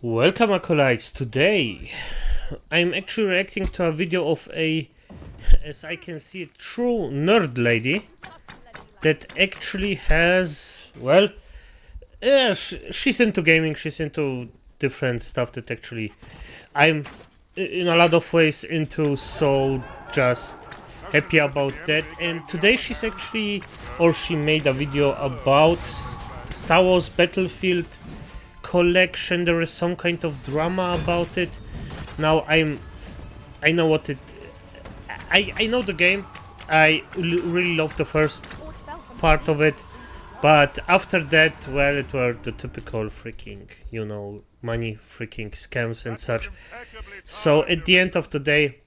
Welcome acolytes. Today I'm actually reacting to a video of a, as I can see, a true nerd lady that actually has, well, she's into gaming, she's into different stuff that actually I'm in a lot of ways into, so just happy about that. And today she's actually, or she made a video about Star Wars Battlefield collection. There is some kind of drama about it. Now I know what it, I know the game. I really love the first part of it, but after that, well, it were the typical freaking, you know, money freaking scams and such. So at the end of the day,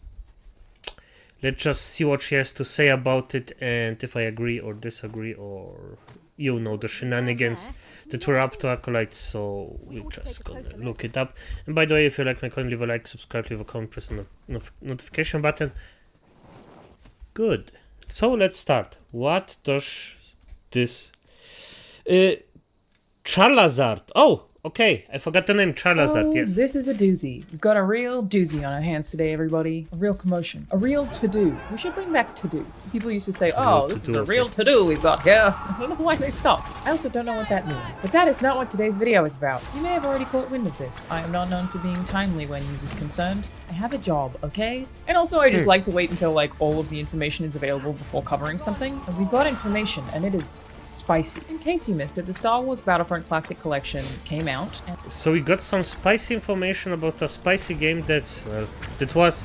let's just see what she has to say about it, and if I agree or disagree, or you know, the shenanigans that were up to acolytes. So we're just gonna look it up. And by the way, if you like my content, leave a like, subscribe, leave a comment, press the notification button. Good. So let's start. What does this Charlazard? Oh, okay. I forgot the name. Charlazard, yes. This is a doozy. We've got a real doozy on our hands today, everybody. A real commotion. A real to-do. We should bring back to-do. People used to say, oh, this is a real to-do we've got here. I don't know why they stopped. I also don't know what that means. But that is not what today's video is about. You may have already caught wind of this. I am not known for being timely when news is concerned. I have a job, okay? And also I just like to wait until like all of the information is available before covering something. And we've got information, and it is spicy. In case you missed it, the Star Wars Battlefront Classic Collection came out. So we got some spicy information about a spicy game that's, well, that was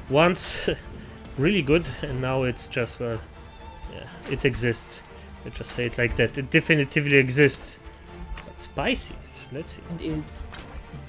once really good, and now it's just, well, yeah, it exists. Let's just say it like that. It definitively exists. But spicy. Let's see. And is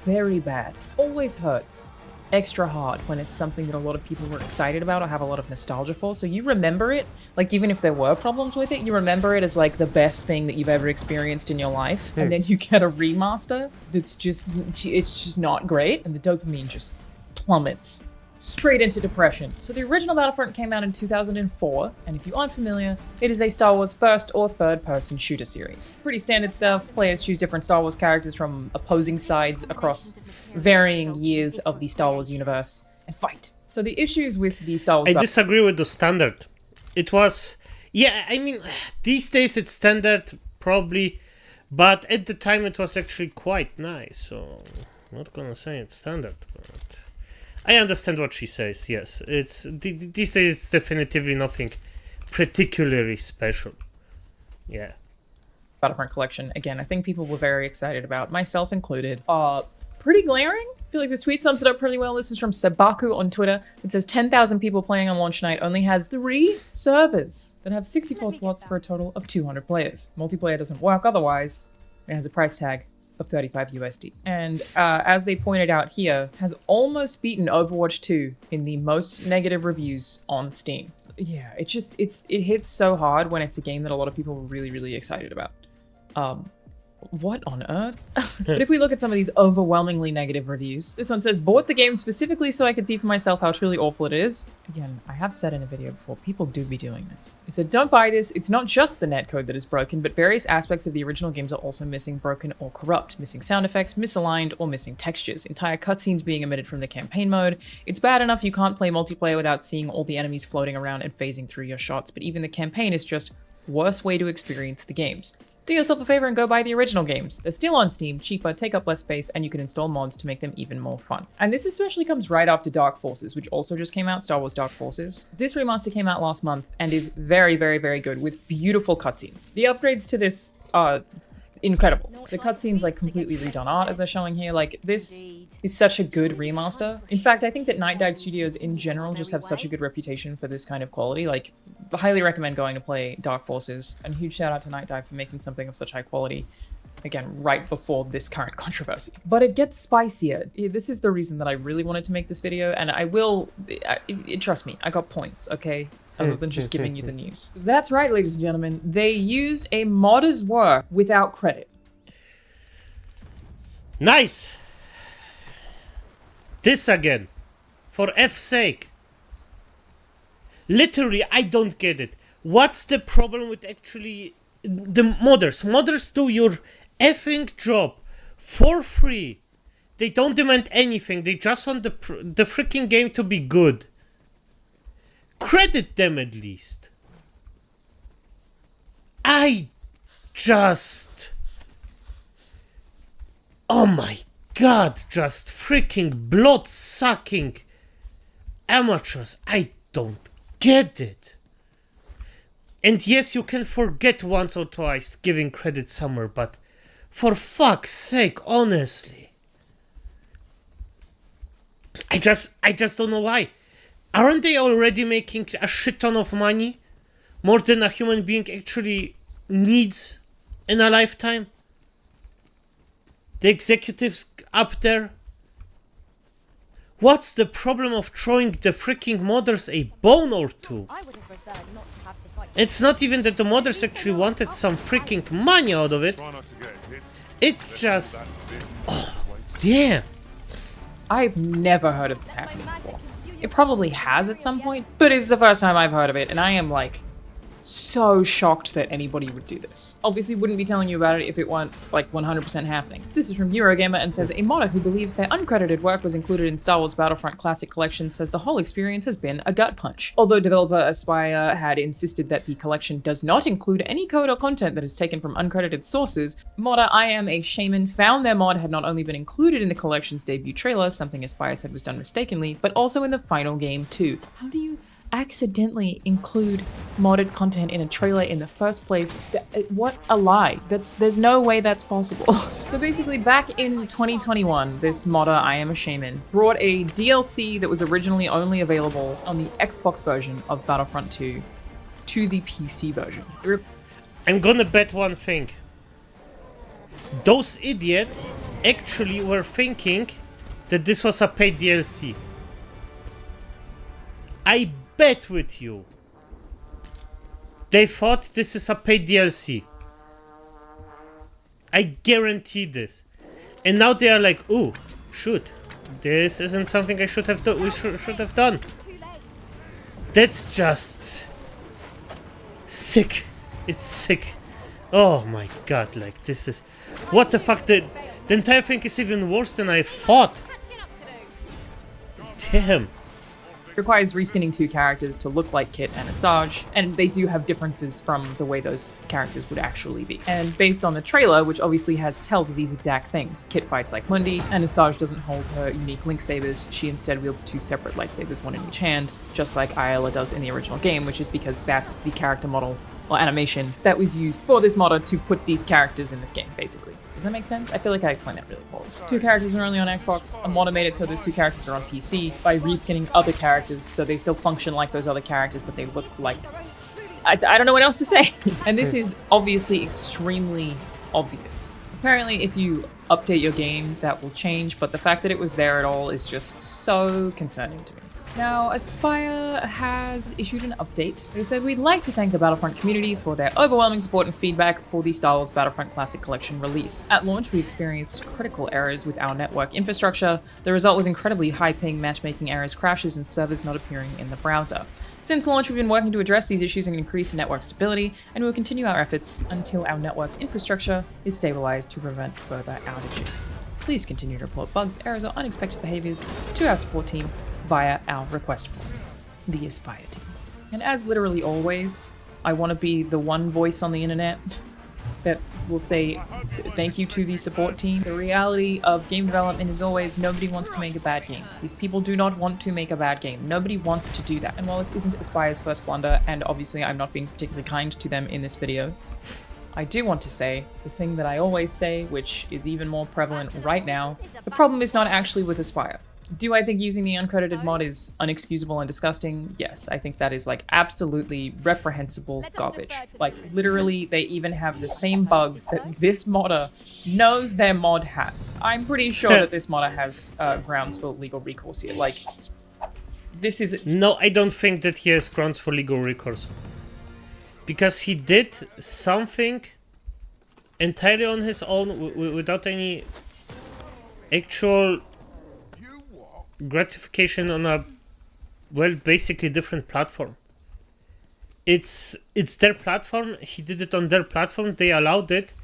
very bad. Always hurts extra hard when it's something that a lot of people were excited about or have a lot of nostalgia for. So you remember it, like even if there were problems with it, you remember it as like the best thing that you've ever experienced in your life. And then you get a remaster that's just, it's just not great. And the dopamine just plummets straight into depression. So the original Battlefront came out in 2004, and if you aren't familiar, it is a Star Wars first or third person shooter series. Pretty standard stuff. Players choose different Star Wars characters from opposing sides across varying years of the Star Wars universe and fight. So the issues with the Star Wars... I disagree with the standard. It was... Yeah, I mean, these days it's standard, probably, but at the time it was actually quite nice, so I'm not gonna say it's standard, but... I understand what she says, yes. It's these days it's definitively nothing particularly special. Yeah. Battlefront collection, again, I think people were very excited about, myself included. Pretty glaring. I feel like this tweet sums it up pretty well. This is from Sabaku on Twitter. It says 10,000 people playing on launch night, only has 3 servers that have 64 slots for a total of 200 players. Multiplayer doesn't work otherwise. It has a price tag of 35 USD. And as they pointed out here, has almost beaten Overwatch 2 in the most negative reviews on Steam. Yeah, it hits so hard when it's a game that a lot of people were really, really excited about. What on earth? But if we look at some of these overwhelmingly negative reviews, this one says, bought the game specifically so I could see for myself how truly awful it is. Again, I have said in a video before, people do be doing this. It said, don't buy this. It's not just the netcode that is broken, but various aspects of the original games are also missing, broken, or corrupt. Missing sound effects, misaligned, or missing textures. Entire cutscenes being omitted from the campaign mode. It's bad enough you can't play multiplayer without seeing all the enemies floating around and phasing through your shots, but even the campaign is just worse way to experience the games. Do yourself a favor and go buy the original games. They're still on Steam, cheaper, take up less space, and you can install mods to make them even more fun. And this especially comes right after Dark Forces, which also just came out, Star Wars Dark Forces. This remaster came out last month and is very, very, very good with beautiful cutscenes. The upgrades to this are incredible. The cutscenes like completely redone art as they're showing here. Like this is such a good remaster. In fact, I think that Night Dive Studios in general just have such a good reputation for this kind of quality. Like, highly recommend going to play Dark Forces. And huge shout out to Night Dive for making something of such high quality, again, right before this current controversy. But it gets spicier. This is the reason that I really wanted to make this video, and I will, trust me, I got points, okay? Other than just giving you the news. That's right, ladies and gentlemen. They used a modder's work without credit. Nice! This again. For F's sake. Literally, I don't get it. What's the problem with actually the modders? Modders do your effing job for free. They don't demand anything. They just want the freaking game to be good. Credit them at least. I just... Oh my god, just freaking blood-sucking amateurs. I don't get it. And yes, you can forget once or twice giving credit somewhere, but for fuck's sake, honestly. I just don't know why. Aren't they already making a shit ton of money? More than a human being actually needs in a lifetime? The executives up there? What's the problem of throwing the freaking modders a bone or two? It's not even that the modders actually wanted some freaking money out of it. It's just... Oh, damn. I've never heard of this happening before. It probably has at some point, but it's the first time I've heard of it, and I am like so shocked that anybody would do this. Obviously wouldn't be telling you about it if it weren't like 100% happening. This is from Eurogamer and says, a modder who believes their uncredited work was included in Star Wars Battlefront Classic Collection says the whole experience has been a gut punch. Although developer Aspire had insisted that the collection does not include any code or content that is taken from uncredited sources, modder I Am a Shaman found their mod had not only been included in the collection's debut trailer, something Aspire said was done mistakenly, but also in the final game too. How do you accidentally include modded content in a trailer in the first place? What a lie. There's no way that's possible. So basically back in 2021, this modder, I Am a Shaman, brought a DLC that was originally only available on the Xbox version of Battlefront 2 to the PC version. I'm gonna bet one thing. Those idiots actually were thinking that this was a paid DLC. I bet with you they thought this is a paid DLC. I guarantee this. And now they are like, ooh, shoot, this isn't something I should have done. We should have done. That's just sick. It's sick. Oh my god, like this is... What the fuck? The entire thing is even worse than I thought. Damn. Requires reskinning two characters to look like Kit and Asajj, and they do have differences from the way those characters would actually be. And based on the trailer, which obviously has tells of these exact things, Kit fights like Mundi, and Asajj doesn't hold her unique link sabers. She instead wields two separate lightsabers, one in each hand, just like Ayla does in the original game, which is because that's the character model or animation that was used for this modder to put these characters in this game, basically. Does that make sense? I feel like I explained that really poorly. Two characters are only on Xbox. A modder made it so those two characters are on PC by reskinning other characters so they still function like those other characters, but they look like... I don't know what else to say. And this is obviously extremely obvious. Apparently, if you update your game, that will change, but the fact that it was there at all is just so concerning to me. Now, Aspire has issued an update. They said, we'd like to thank the Battlefront community for their overwhelming support and feedback for the Star Wars Battlefront Classic Collection release. At launch, we experienced critical errors with our network infrastructure. The result was incredibly high-ping matchmaking errors, crashes, and servers not appearing in the browser. Since launch, we've been working to address these issues and increase network stability, and we'll continue our efforts until our network infrastructure is stabilized to prevent further outages. Please continue to report bugs, errors, or unexpected behaviors to our support team via our request form, the Aspire team. And as literally always, I want to be the one voice on the internet that will say thank you to the support team. The reality of game development is always nobody wants to make a bad game. These people do not want to make a bad game. Nobody wants to do that. And while this isn't Aspire's first blunder, and obviously I'm not being particularly kind to them in this video, I do want to say the thing that I always say, which is even more prevalent right now. The problem is not actually with Aspire. Do I think using the uncredited mod is unexcusable and disgusting? Yes, I think that is like absolutely reprehensible garbage. Like literally, they even have the same bugs that this modder knows their mod has. I'm pretty sure that this modder has grounds for legal recourse here. Like, this is... No, I don't think that he has grounds for legal recourse. Because he did something entirely on his own without any actual gratification on a, well, basically different platform. It's their platform. He did it on their platform. They allowed it,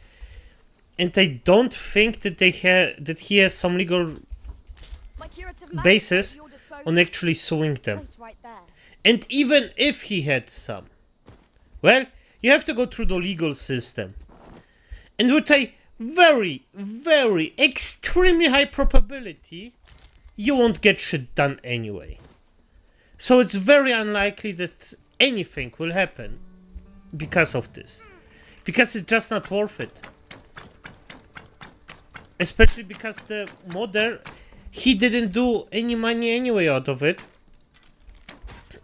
and I don't think that he has some legal basis on actually suing them. And even if he had some, well, you have to go through the legal system. And with a very, very extremely high probability, you won't get shit done anyway. So it's very unlikely that anything will happen because of this. Because it's just not worth it. Especially because the modder, he didn't do any money anyway out of it.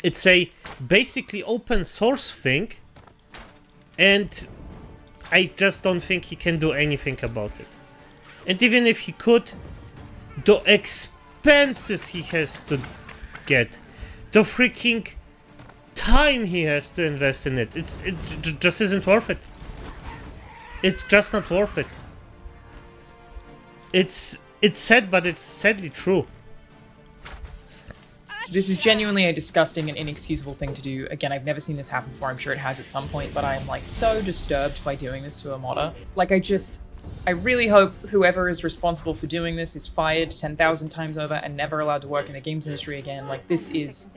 It's a basically open source thing. And I just don't think he can do anything about it. And even if he could, the expenses he has to get, the freaking time he has to invest in it, it just isn't worth it. It's just not worth it. It's sad, but it's sadly true. This is genuinely a disgusting and inexcusable thing to do. Again, I've never seen this happen before. I'm sure it has at some point, but I'm like so disturbed by doing this to a modder. Like I really hope whoever is responsible for doing this is fired 10,000 times over and never allowed to work in the games industry again. Like, this is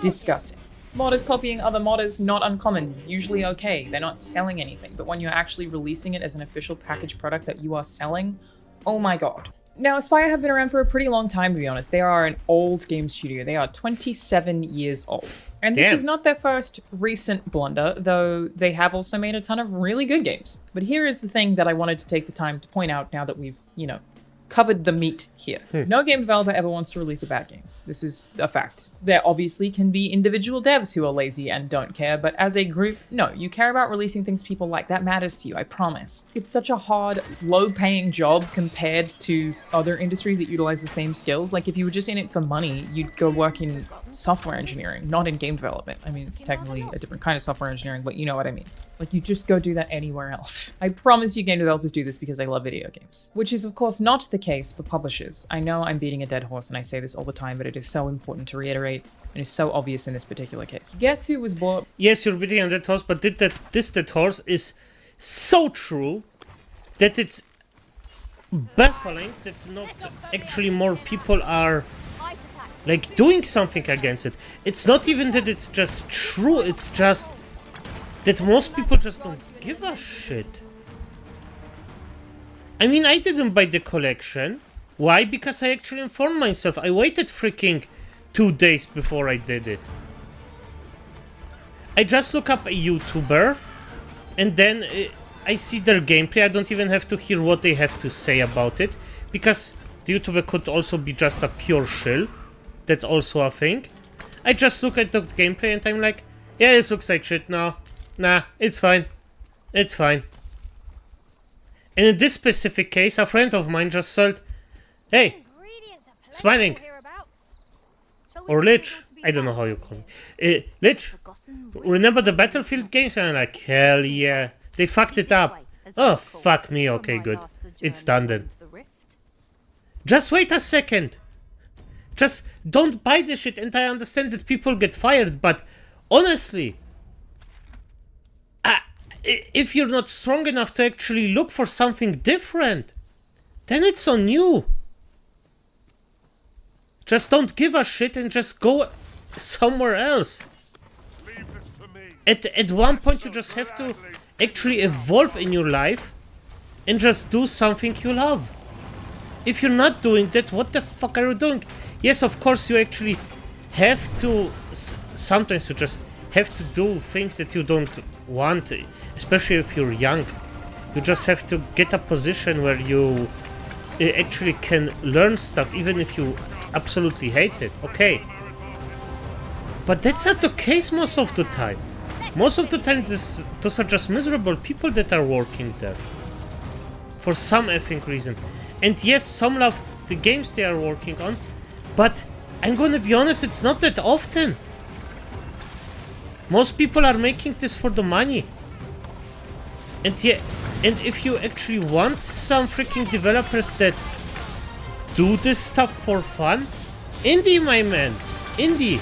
disgusting. Modders copying other modders, not uncommon, usually okay. They're not selling anything, but when you're actually releasing it as an official packaged product that you are selling, oh my god. Now, Aspyr have been around for a pretty long time, to be honest. They are an old game studio. They are 27 years old. And this is not their first recent blunder, though they have also made a ton of really good games. But here is the thing that I wanted to take the time to point out now that we've, covered the meat here. No game developer ever wants to release a bad game. This is a fact. There obviously can be individual devs who are lazy and don't care, but as a group, no, you care about releasing things people like. That matters to you, I promise. It's such a hard, low-paying job compared to other industries that utilize the same skills. Like, if you were just in it for money, you'd go work in software engineering, not in game development. I mean, it's technically a different kind of software engineering, but you know what I mean. Like, you just go do that anywhere else. I promise you game developers do this because they love video games. Which is, of course, not the case for publishers. I know I'm beating a dead horse and I say this all the time, but it is so important to reiterate and is so obvious in this particular case. Guess who was bought? Yes, you're beating a dead horse, but this dead horse is so true that it's baffling that not actually more people are like doing something against it. It's not even that it's just true, it's just that most people just don't give a shit. I mean, I didn't buy the collection. Why? Because I actually informed myself. I waited freaking 2 days before I did it. I just look up a YouTuber and then I see their gameplay. I don't even have to hear what they have to say about it, because the YouTuber could also be just a pure shill. That's also a thing. I just look at the gameplay and I'm like, yeah, this looks like shit. No, nah, it's fine. It's fine. And in this specific case, a friend of mine just sold, hey, Smiling, or Lich, I don't know how you call it. Lich, remember the Battlefield games? And I'm like, hell yeah, they fucked it up. Oh, fuck me, okay, good. It's done then. Just wait a second. Just don't buy this shit, and I understand that people get fired, but honestly, if you're not strong enough to actually look for something different, then it's on you. Just don't give a shit and just go somewhere else. At one point you just have to actually evolve in your life and just do something you love. If you're not doing that, what the fuck are you doing? Yes, of course you actually have to, sometimes you just have to do things that you don't want, especially if you're young. You just have to get a position where you actually can learn stuff, even if you absolutely hate it, okay. But that's not the case most of the time. Most of the time those are just miserable people that are working there. For some effing reason. And yes, some love the games they are working on, but I'm gonna be honest, it's not that often. Most people are making this for the money. And yeah, and if you actually want some freaking developers that do this stuff for fun, indie, my man, indie.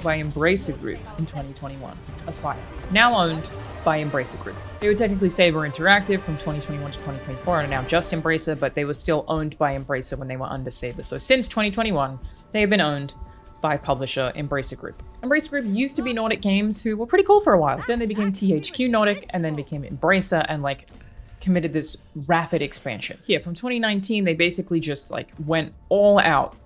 By Embracer Group in 2021, Aspyr, now owned by Embracer Group. They were technically Saber Interactive from 2021 to 2024 and are now just Embracer, but they were still owned by Embracer when they were under Saber. So since 2021, they have been owned by publisher Embracer Group. Embracer Group used to be Nordic Games, who were pretty cool for a while. Then they became THQ Nordic and then became Embracer and like committed this rapid expansion. Yeah, from 2019, they basically just like went all out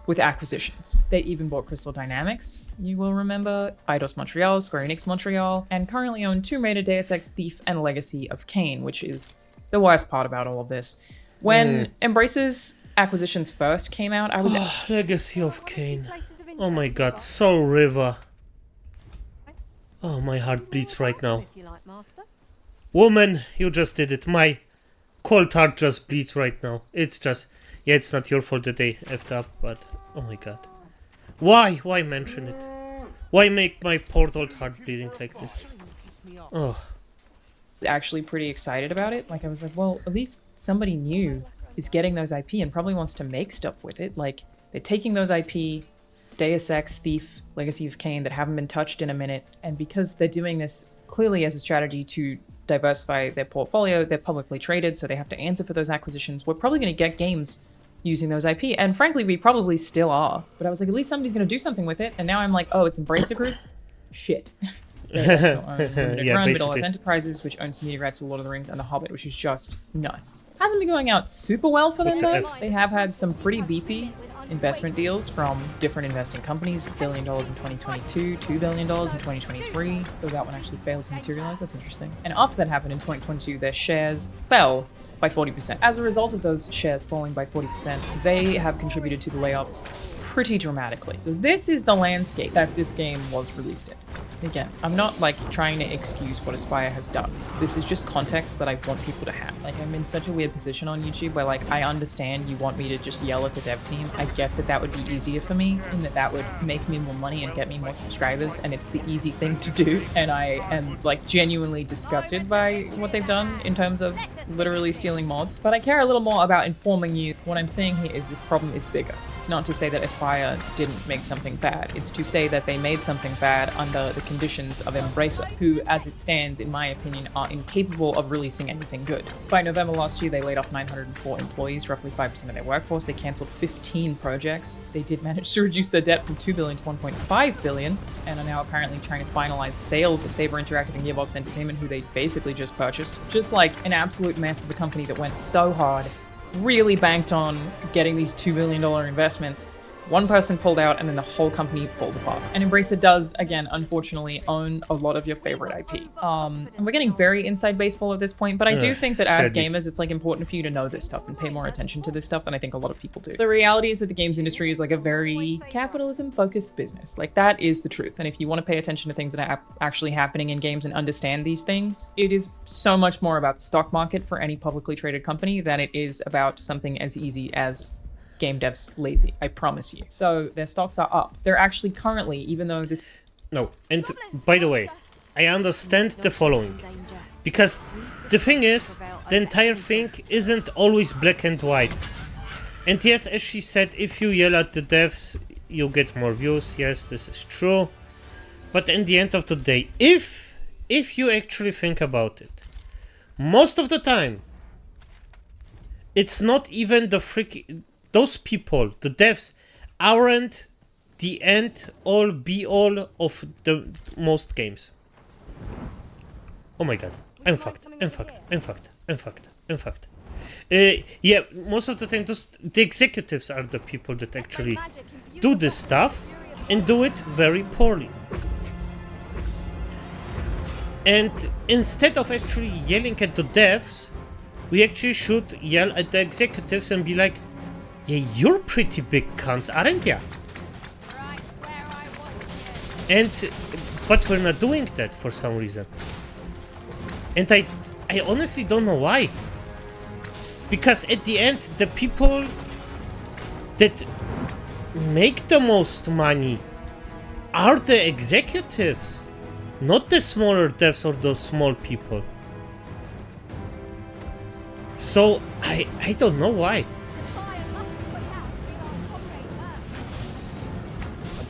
with acquisitions. They even bought Crystal Dynamics, you will remember, Eidos Montreal, Square Enix Montreal, and currently own Tomb Raider, Deus Ex, Thief, and Legacy of Kain, which is the worst part about all of this. When Embracer's acquisitions first came out, I was... Legacy of Kain. Oh my god, Soul River. Oh, my heart bleeds right now. Woman, you just did it. My cold heart just bleeds right now. It's just... Yeah, it's not your fault that they effed up, but... Oh my god. Why? Why mention it? Why make my poor old heart bleeding like this? Oh. Actually pretty excited about it. Like, I was like, well, at least somebody new is getting those IP and probably wants to make stuff with it. Like, they're taking those IP, Deus Ex, Thief, Legacy of Kain, that haven't been touched in a minute, and because they're doing this clearly as a strategy to diversify their portfolio, they're publicly traded, so they have to answer for those acquisitions. We're probably going to get games using those IP, and frankly, we probably still are. But I was like, at least somebody's going to do something with it, and now I'm like, oh, it's Embracer Group? Shit. They also own Limited Yeah, Run, basically. Middle-earth Enterprises, which owns media rights for Lord of the Rings and The Hobbit, which is just nuts. Hasn't been going out super well for them, though. They have had some pretty beefy investment deals from different investing companies. $1 billion in 2022, $2 billion in 2023. Though that one actually failed to materialize. That's interesting. And after that happened in 2022, their shares fell by 40%. As a result of those shares falling by 40%, they have contributed to the layoffs pretty dramatically. So this is the landscape that this game was released in. Again, I'm not like trying to excuse what Aspire has done. This is just context that I want people to have. Like, I'm in such a weird position on YouTube where like, I understand you want me to just yell at the dev team. I get that that would be easier for me and that would make me more money and get me more subscribers, and it's the easy thing to do. And I am like genuinely disgusted by what they've done in terms of literally stealing mods. But I care a little more about informing you. What I'm saying here is this problem is bigger. It's not to say that Aspire didn't make something bad. It's to say that they made something bad under the conditions of Embracer, who, as it stands, in my opinion, are incapable of releasing anything good. By November last year, they laid off 904 employees, roughly 5% of their workforce. They cancelled 15 projects. They did manage to reduce their debt from $2 billion to $1.5 billion, and are now apparently trying to finalize sales of Saber Interactive and Gearbox Entertainment, who they basically just purchased. Just like an absolute mess of a company that went so hard, really banked on getting these $2 billion investments. One person pulled out and then the whole company falls apart. And Embracer does, again, unfortunately, own a lot of your favorite IP. And we're getting very inside baseball at this point, but I do think that as gamers, it's like important for you to know this stuff and pay more attention to this stuff than I think a lot of people do. The reality is that the games industry is like a very capitalism-focused business. Like, that is the truth. And if you want to pay attention to things that are actually happening in games and understand these things, it is so much more about the stock market for any publicly traded company than it is about something as easy as game devs lazy, I promise you. So their stocks are up. They're actually currently, even though this... No, and by the way, I understand the following. Because the thing is, the entire thing isn't always black and white. And yes, as she said, if you yell at the devs, you get more views. Yes, this is true. But in the end of the day, if you actually think about it, most of the time, it's not even the those people, the devs, aren't the end all be all of the most games. Oh my god, I'm fucked. Yeah, most of the time the executives are the people that actually do this stuff and do it very poorly. And instead of actually yelling at the devs, we actually should yell at the executives and be like, yeah, you're pretty big cunts, aren't ya? But we're not doing that for some reason. And I honestly don't know why. Because at the end, the people that make the most money are the executives, not the smaller devs or those small people. So I don't know why.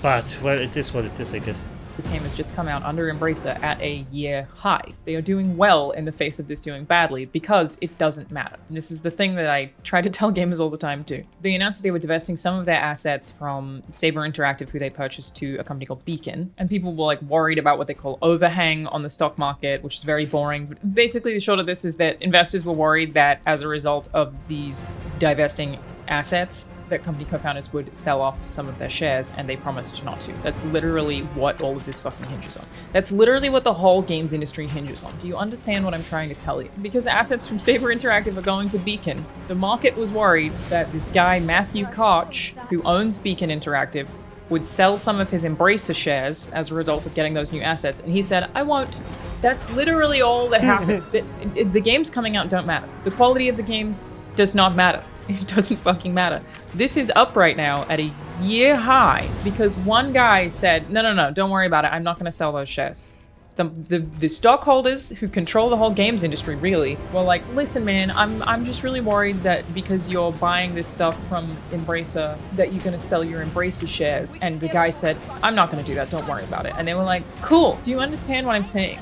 But, well, it is what it is, I guess. This game has just come out under Embracer at a year high. They are doing well in the face of this doing badly because it doesn't matter. And this is the thing that I try to tell gamers all the time too. They announced that they were divesting some of their assets from Saber Interactive, who they purchased, to a company called Beacon. And people were like worried about what they call overhang on the stock market, which is very boring. But basically the short of this is that investors were worried that as a result of these divesting assets, that company co-founders would sell off some of their shares, and they promised not to. That's literally what all of this fucking hinges on. That's literally what the whole games industry hinges on. Do you understand what I'm trying to tell you? Because assets from Saber Interactive are going to Beacon. The market was worried that this guy, Matthew Koch, who owns Beacon Interactive, would sell some of his Embracer shares as a result of getting those new assets, and he said, I won't. That's literally all that happened. The games coming out don't matter. The quality of the games does not matter. It doesn't fucking matter. This is up right now at a year high because one guy said, no, don't worry about it. I'm not going to sell those shares. The stockholders who control the whole games industry really were like, listen, man, I'm just really worried that because you're buying this stuff from Embracer that you're going to sell your Embracer shares. And the guy said, I'm not going to do that. Don't worry about it. And they were like, cool. Do you understand what I'm saying?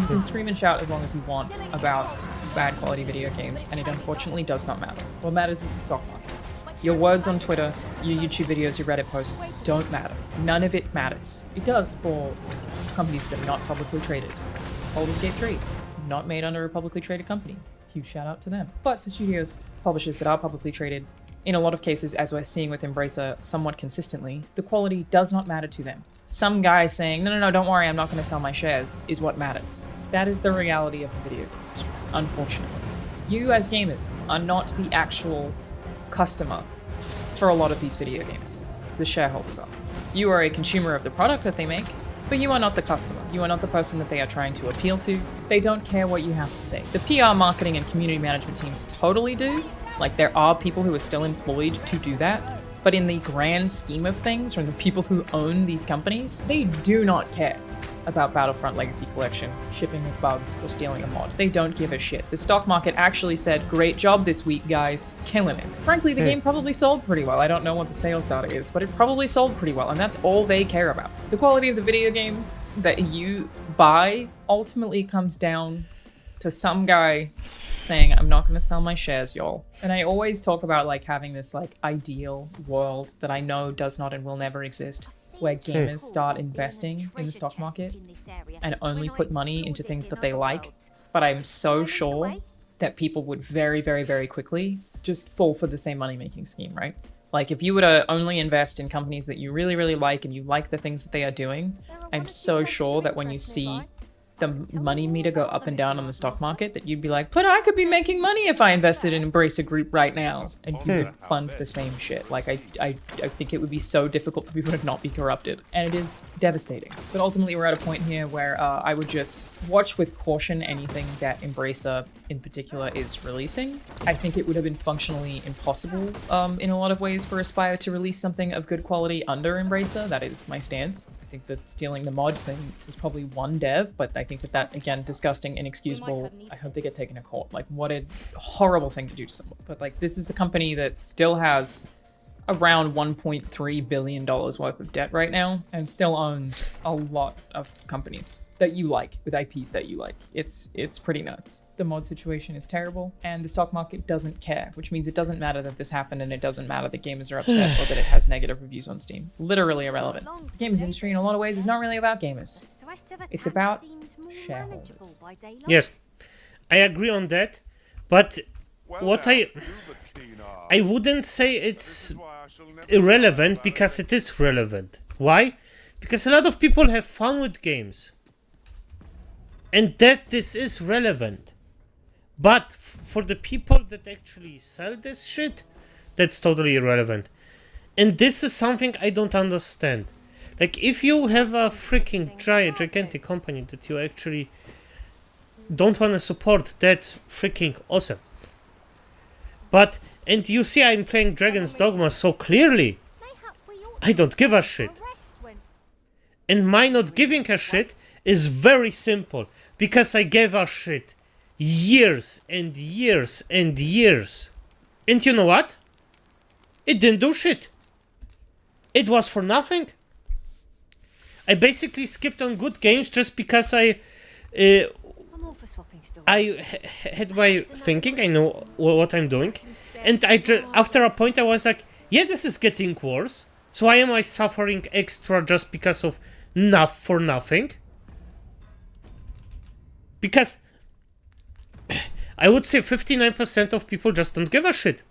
You can scream and shout as long as you want about bad quality video games, and it unfortunately does not matter. What matters is the stock market. Your words on Twitter, your YouTube videos, your Reddit posts don't matter. None of it matters. It does for companies that are not publicly traded. Baldur's Gate 3, not made under a publicly traded company. Huge shout out to them. But for studios, publishers that are publicly traded, in a lot of cases, as we're seeing with Embracer somewhat consistently, the quality does not matter to them. Some guy saying, no, don't worry, I'm not going to sell my shares, is what matters. That is the reality of the video industry, unfortunately. You as gamers are not the actual customer for a lot of these video games. The shareholders are. You are a consumer of the product that they make, but you are not the customer. You are not the person that they are trying to appeal to. They don't care what you have to say. The PR, marketing, and community management teams totally do. Like, there are people who are still employed to do that. But in the grand scheme of things, from the people who own these companies, they do not care about Battlefront Legacy Collection, shipping with bugs, or stealing a mod. They don't give a shit. The stock market actually said, great job this week, guys. Killing it. Frankly, the game probably sold pretty well. I don't know what the sales data is, but it probably sold pretty well, and that's all they care about. The quality of the video games that you buy ultimately comes down to some guy saying, I'm not going to sell my shares, y'all. And I always talk about like having this like ideal world that I know does not and will never exist, where gamers start investing in the stock market and only put money into things that they like. But I'm so sure that people would very, very, very quickly just fall for the same money-making scheme, right? Like if you were to only invest in companies that you really, really like and you like the things that they are doing, I'm so sure that when you see the money meter go up and down on the stock market, that you'd be like, but I could be making money if I invested in Embracer Group right now. And you would fund the same shit. Like, I think it would be so difficult for people to not be corrupted. And it is devastating. But ultimately, we're at a point here where I would just watch with caution anything that Embracer in particular is releasing. I think it would have been functionally impossible in a lot of ways for Aspire to release something of good quality under Embracer. That is my stance. I think that stealing the mod thing was probably one dev, but I think that, again, disgusting, inexcusable. I hope they get taken to court. Like, what a horrible thing to do to someone. But, like, this is a company that still has around $1.3 billion worth of debt right now and still owns a lot of companies that you like, with IPs that you like. It's pretty nuts. The mod situation is terrible, and the stock market doesn't care, which means it doesn't matter that this happened, and it doesn't matter that gamers are upset or that it has negative reviews on Steam. Literally irrelevant. The games industry, in a lot of ways, is not really about gamers. It's about shareholders. Yes, I agree on that, but what I wouldn't say it's irrelevant, because it is relevant. Why? Because a lot of people have fun with games. And that this is relevant. But for the people that actually sell this shit, that's totally irrelevant. And this is something I don't understand. Like, if you have a freaking gigantic company that you actually don't want to support, that's freaking awesome. But, and you see I'm playing Dragon's Dogma so clearly, I don't give a shit. And my not giving a shit is very simple, because I gave a shit years and years and years. And you know what? It didn't do shit. It was for nothing. I basically skipped on good games just because I had my thinking. I know what I'm doing, and after a point I was like, yeah, this is getting worse. So why am I suffering extra just because of nothing? Because I would say 59% of people just don't give a shit.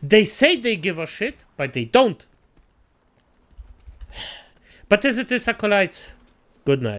They say they give a shit, but they don't. But as it is, acolytes, good night.